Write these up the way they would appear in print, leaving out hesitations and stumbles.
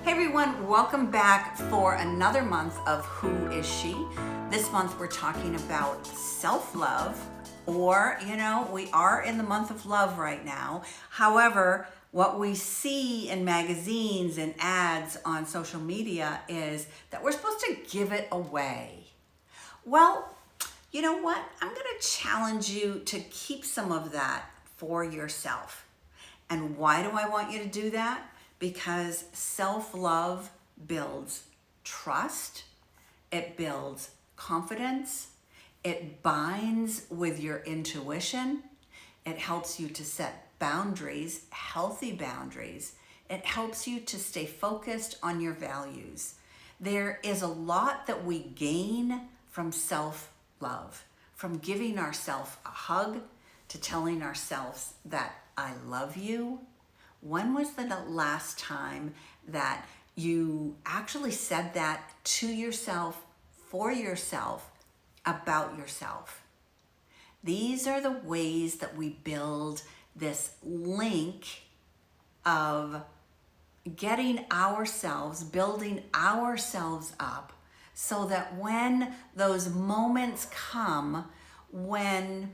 Hey everyone, welcome back for another month of Who Is She? This month we're talking about self-love, or, we are in the month of love right now. However, what we see in magazines and ads on social media is that we're supposed to give it away. Well, you know what? I'm going to challenge you to keep some of that for yourself. And why do I want you to do that? Because self-love builds trust, it builds confidence, it binds with your intuition, it helps you to set boundaries, healthy boundaries, it helps you to stay focused on your values. There is a lot that we gain from self-love, from giving ourselves a hug, to telling ourselves that I love you. When was the last time that you actually said that to yourself, for yourself, about yourself? These are the ways that we build this link of getting ourselves, building ourselves up, so that when those moments come when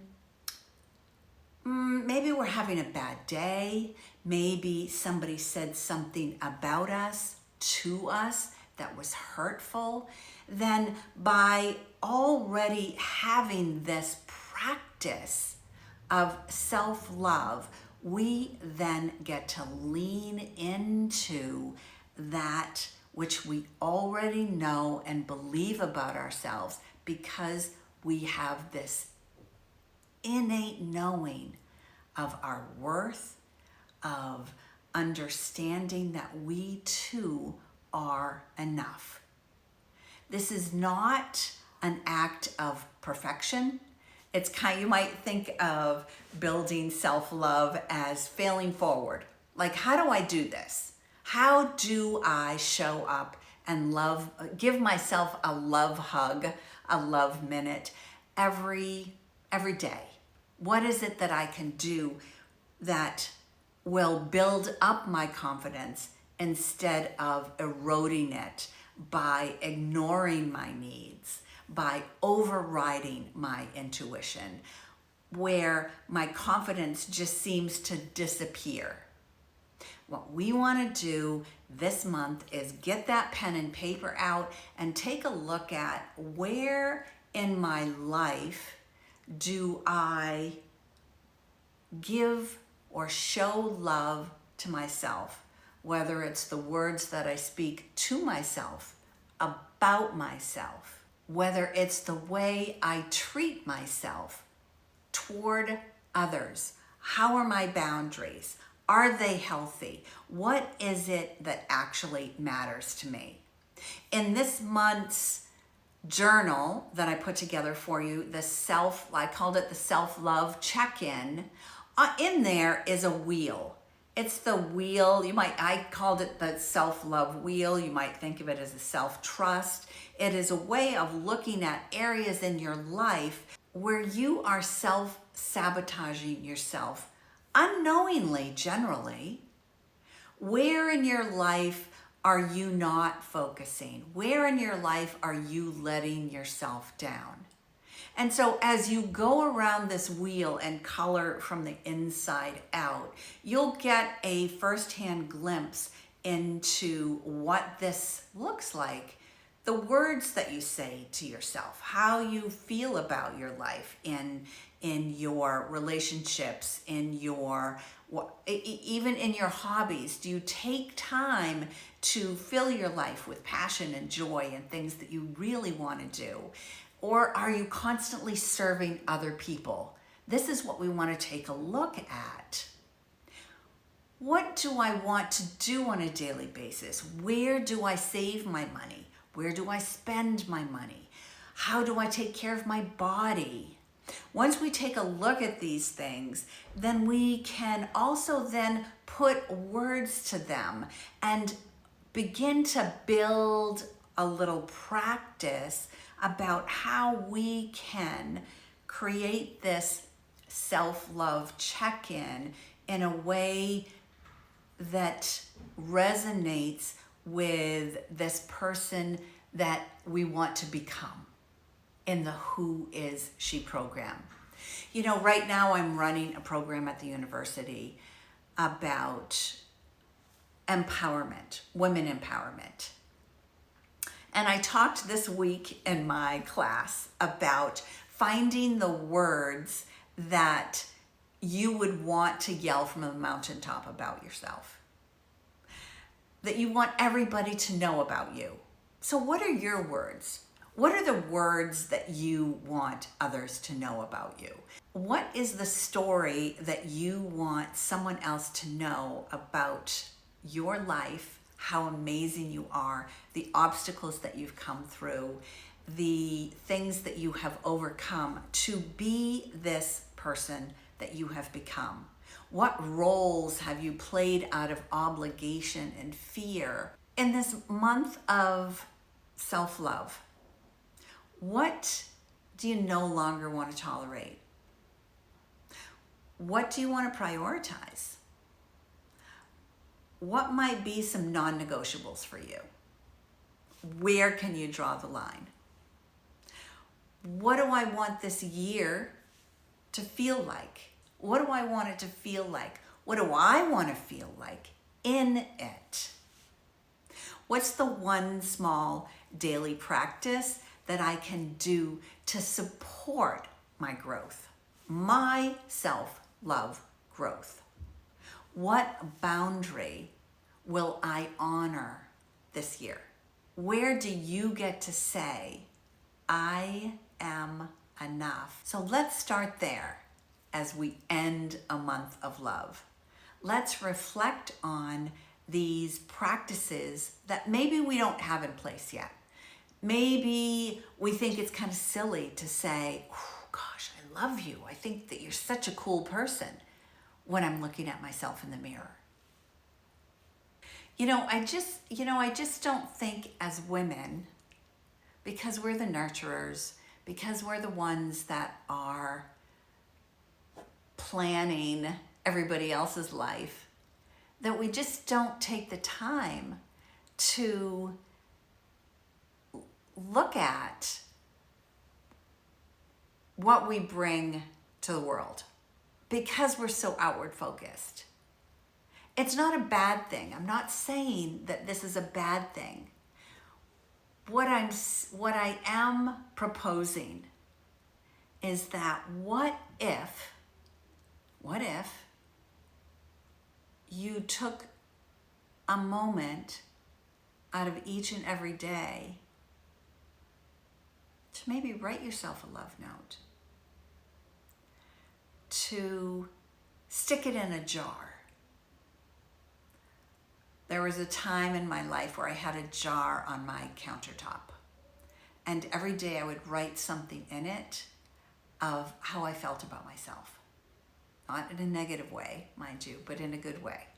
maybe we're having a bad day, maybe somebody said something about us, to us, that was hurtful, then by already having this practice of self-love, we then get to lean into that which we already know and believe about ourselves, because we have this innate knowing of our worth, of understanding that we too are enough. This is not an act of perfection. It's you might think of building self-love as failing forward. Like, how do I do this? How do I show up and give myself a love hug, a love minute every day? What is it that I can do that will build up my confidence instead of eroding it by ignoring my needs, by overriding my intuition, where my confidence just seems to disappear? What we want to do this month is get that pen and paper out and take a look at where in my life do I give or show love to myself, whether it's the words that I speak to myself, about myself, whether it's the way I treat myself toward others. How are my boundaries? Are they healthy? What is it that actually matters to me? In this month's journal that I put together for you, I called it the self-love check-in. In there is a wheel. It's the wheel. I called it the self-love wheel. You might think of it as a self-trust. It is a way of looking at areas in your life where you are self-sabotaging yourself unknowingly, generally. Where in your life are you not focusing? Where in your life are you letting yourself down? And so as you go around this wheel and color from the inside out, you'll get a firsthand glimpse into what this looks like. The words that you say to yourself, how you feel about your life in your relationships, even in your hobbies. Do you take time to fill your life with passion and joy and things that you really want to do? Or are you constantly serving other people? This is what we want to take a look at. What do I want to do on a daily basis? Where do I save my money? Where do I spend my money? How do I take care of my body? Once we take a look at these things, then we can also then put words to them and begin to build a little practice about how we can create this self-love check-in in a way that resonates with this person that we want to become in the Who Is She program. You know, right now I'm running a program at the university about empowerment, women empowerment. And I talked this week in my class about finding the words that you would want to yell from the mountaintop about yourself, that you want everybody to know about you. So what are your words? What are the words that you want others to know about you? What is the story that you want someone else to know about your life, how amazing you are, the obstacles that you've come through, the things that you have overcome to be this person that you have become? What roles have you played out of obligation and fear? In this month of self-love, what do you no longer want to tolerate? What do you want to prioritize? What might be some non-negotiables for you? Where can you draw the line? What do I want this year to feel like? What do I want it to feel like? What do I want to feel like in it? What's the one small daily practice that I can do to support my growth, my self-love growth? What boundary will I honor this year? Where do you get to say, I am enough? So let's start there as we end a month of love. Let's reflect on these practices that maybe we don't have in place yet. Maybe we think it's kind of silly to say, oh, gosh, I love you. I think that you're such a cool person, when I'm looking at myself in the mirror. I just don't think as women, because we're the nurturers, because we're the ones that are planning everybody else's life, that we just don't take the time to look at what we bring to the world, because we're so outward focused. It's not a bad thing. I'm not saying that this is a bad thing. What I am proposing is that what if you took a moment out of each and every day to maybe write yourself a love note, to stick it in a jar. There was a time in my life where I had a jar on my countertop, and every day I would write something in it of how I felt about myself. Not in a negative way, mind you, but in a good way.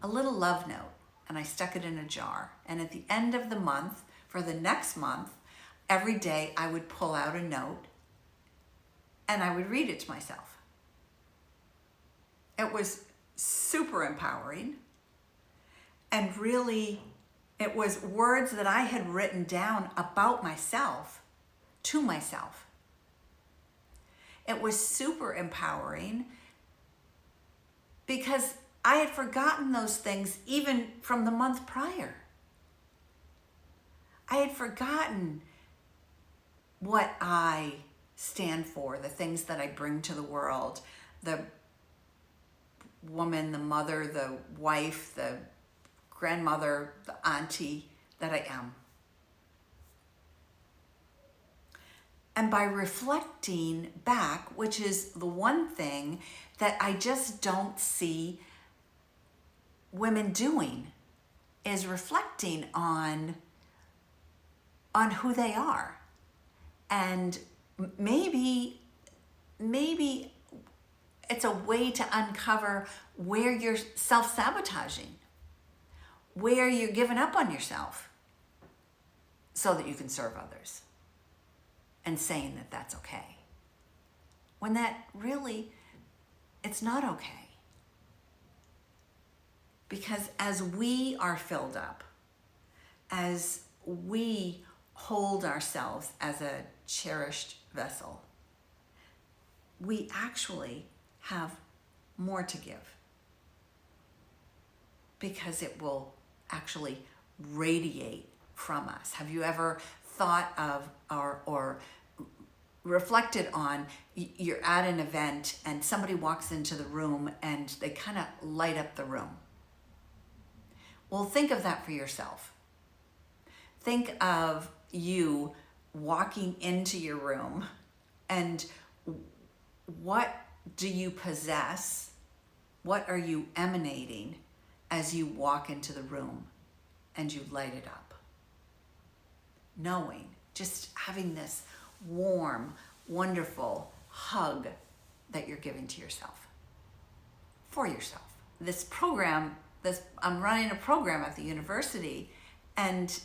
A little love note, and I stuck it in a jar. And at the end of the month, for the next month, every day I would pull out a note and I would read it to myself. It was super empowering, and really it was words that I had written down about myself to myself. It was super empowering because I had forgotten those things even from the month prior. I had forgotten what I stand for, the things that I bring to the world, the woman, the mother, the wife, the grandmother, the auntie that I am. And by reflecting back, which is the one thing that I just don't see women doing, is reflecting on who they are. And maybe it's a way to uncover where you're self-sabotaging, where you're giving up on yourself so that you can serve others, and saying that that's okay, when that really, it's not okay. Because as we are filled up, as we hold ourselves as a cherished vessel, we actually have more to give, because it will actually radiate from us. Have you ever thought of or reflected on, you're at an event and somebody walks into the room and they kind of light up the room? Well, think of that for yourself. Think of you walking into your room, and what do you possess? What are you emanating as you walk into the room and you light it up? Knowing, just having this warm, wonderful hug that you're giving to yourself, for yourself. This program, I'm running a program at the university and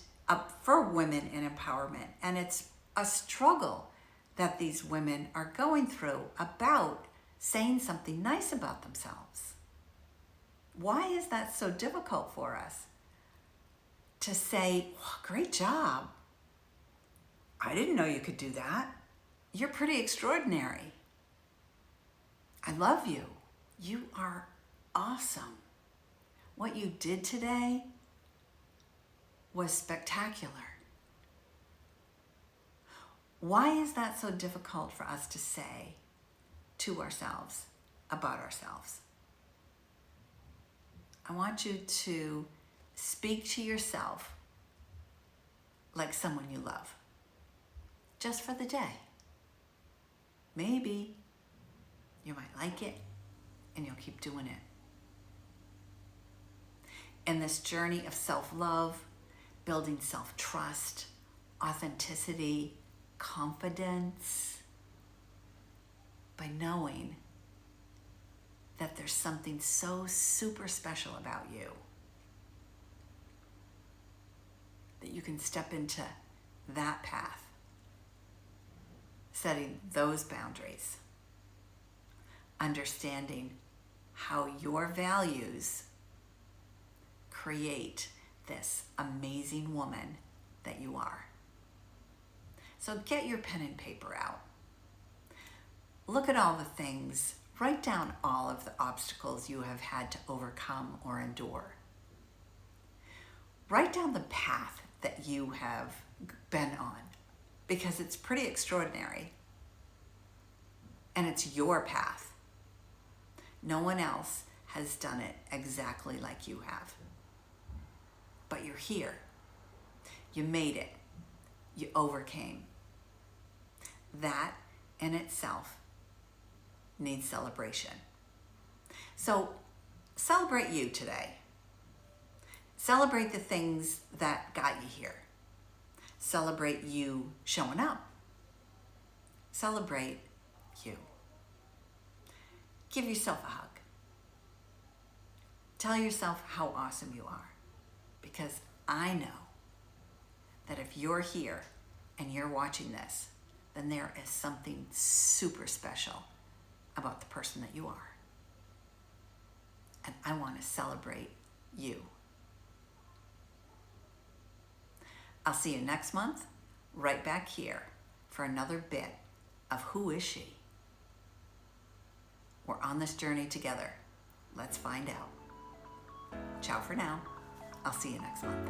for women in empowerment, and it's a struggle that these women are going through about saying something nice about themselves. Why is that so difficult for us to say, oh, great job, I didn't know you could do that, you're pretty extraordinary, I love you, you are awesome, what you did today was spectacular? Why is that so difficult for us to say to ourselves about ourselves? I want you to speak to yourself like someone you love, just for the day. Maybe you might like it and you'll keep doing it. In this journey of self-love, building self-trust, authenticity, confidence, by knowing that there's something so super special about you, that you can step into that path, setting those boundaries, understanding how your values create this amazing woman that you are. So get your pen and paper out. Look at all the things. Write down all of the obstacles you have had to overcome or endure. Write down the path that you have been on, because it's pretty extraordinary. And it's your path. No one else has done it exactly like you have. But you're here. You made it. You overcame. That in itself needs celebration. So celebrate you today. Celebrate the things that got you here. Celebrate you showing up. Celebrate you. Give yourself a hug. Tell yourself how awesome you are. Because I know that if you're here and you're watching this, then there is something super special about the person that you are. And I want to celebrate you. I'll see you next month, right back here, for another bit of Who Is She? We're on this journey together. Let's find out. Ciao for now. I'll see you next month.